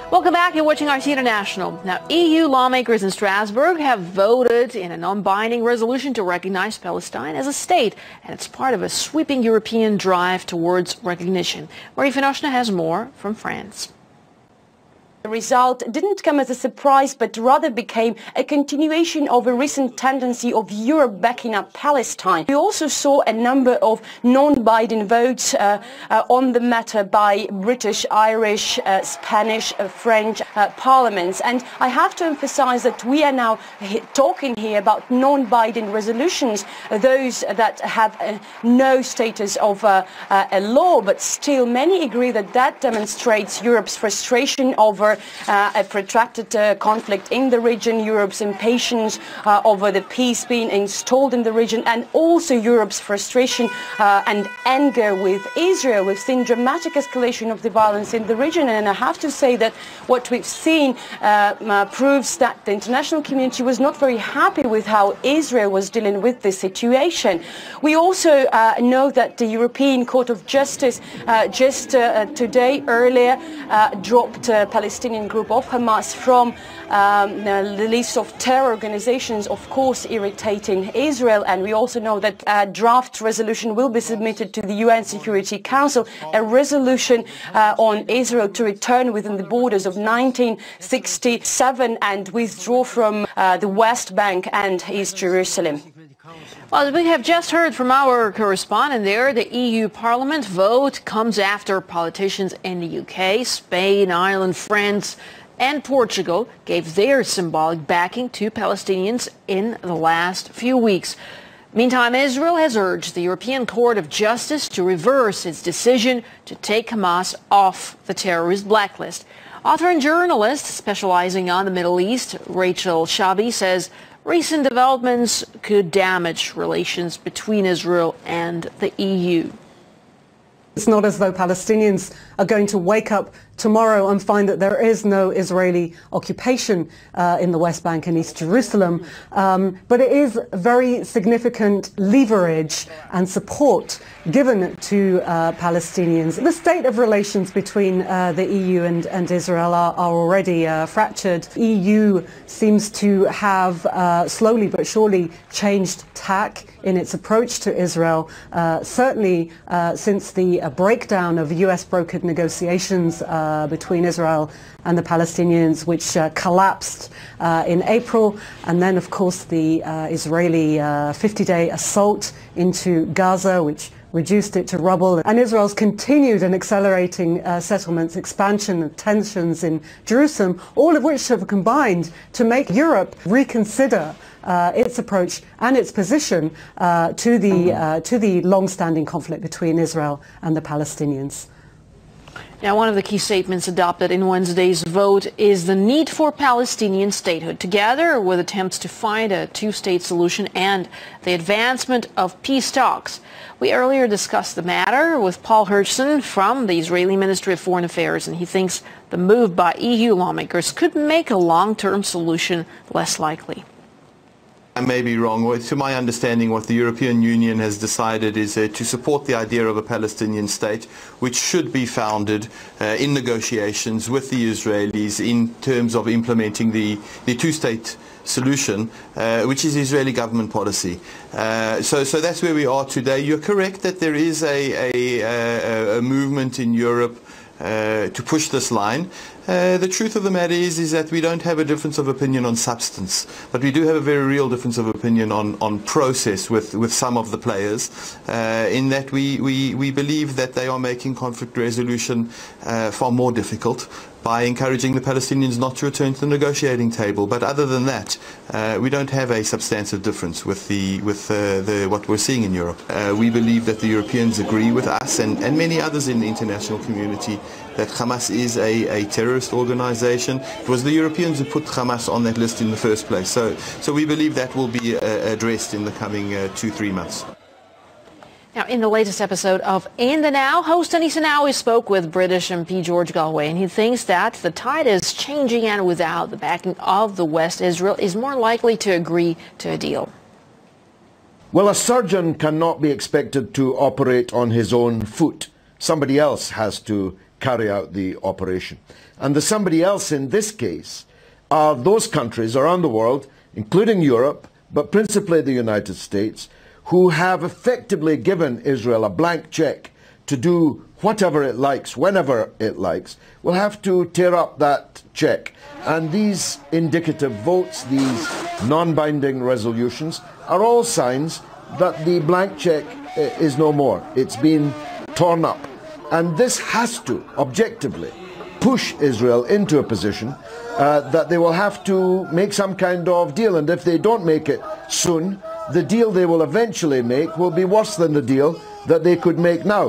Welcome back. You're watching RT International. Now, EU lawmakers in Strasbourg have voted in a non-binding resolution to recognize Palestine as a state, and it's part of a sweeping European drive towards recognition. Marie Finochna has more from France. The result didn't come as a surprise, but rather became a continuation of a recent tendency of Europe backing up Palestine. We also saw a number of non-binding votes on the matter by British, Irish, Spanish, French parliaments. And I have to emphasize that we are now talking here about non-binding resolutions, those that have no status of a law, but still many agree that that demonstrates Europe's frustration over a protracted conflict in the region, Europe's impatience over the peace being installed in the region, and also Europe's frustration and anger with Israel. We've seen dramatic escalation of the violence in the region, and I have to say that what we've seen proves that the international community was not very happy with how Israel was dealing with this situation. We also know that the European Court of Justice just today, earlier, dropped Palestinian group of Hamas from the list of terror organizations, of course irritating Israel. And we also know that a draft resolution will be submitted to the UN Security Council, a resolution on Israel to return within the borders of 1967 and withdraw from the West Bank and East Jerusalem. Well, as we have just heard from our correspondent there, the EU Parliament vote comes after politicians in the UK, Spain, Ireland, France, and Portugal gave their symbolic backing to Palestinians in the last few weeks. Meantime, Israel has urged the European Court of Justice to reverse its decision to take Hamas off the terrorist blacklist. Author and journalist specializing on the Middle East, Rachel Shabi, says recent developments could damage relations between Israel and the EU. It's not as though Palestinians are going to wake up tomorrow and find that there is no Israeli occupation in the West Bank and East Jerusalem, but it is very significant leverage and support given to Palestinians. The state of relations between the EU and Israel are already fractured. EU seems to have slowly but surely changed tack in its approach to Israel, certainly since the breakdown of US-brokered negotiations between Israel and the Palestinians, which collapsed in April, and then of course the Israeli 50-day assault into Gaza, which reduced it to rubble, and Israel's continued and accelerating settlements, expansion and tensions in Jerusalem, all of which have combined to make Europe reconsider its approach and its position to the long-standing conflict between Israel and the Palestinians. Now, one of the key statements adopted in Wednesday's vote is the need for Palestinian statehood, together with attempts to find a two-state solution and the advancement of peace talks. We earlier discussed the matter with Paul Hirschson from the Israeli Ministry of Foreign Affairs, and he thinks the move by EU lawmakers could make a long-term solution less likely. I may be wrong. To my understanding, what the European Union has decided is to support the idea of a Palestinian state, which should be founded in negotiations with the Israelis in terms of implementing the two-state solution, which is Israeli government policy. So that's where we are today. You're correct that there is a movement in Europe to push this line. The truth of the matter is that we don't have a difference of opinion on substance, but we do have a very real difference of opinion on process with some of the players, in that we believe that they are making conflict resolution far more difficult by encouraging the Palestinians not to return to the negotiating table. But other than that, we don't have a substantive difference with what we're seeing in Europe. We believe that the Europeans agree with us and many others in the international community that Hamas is a terrorist organization. It was the Europeans who put Hamas on that list in the first place. So we believe that will be addressed in the coming 2-3 months. Now, in the latest episode of In the Now, host Anissa Nawi spoke with British MP George Galway, and he thinks that the tide is changing, and without the backing of the West, Israel is more likely to agree to a deal. Well, a surgeon cannot be expected to operate on his own foot. Somebody else has to carry out the operation. And the somebody else in this case are those countries around the world, including Europe, but principally the United States, who have effectively given Israel a blank check to do whatever it likes, whenever it likes, will have to tear up that check. And these indicative votes, these non-binding resolutions, are all signs that the blank check is no more. It's been torn up. And this has to, objectively, push Israel into a position that they will have to make some kind of deal. And if they don't make it soon, the deal they will eventually make will be worse than the deal that they could make now.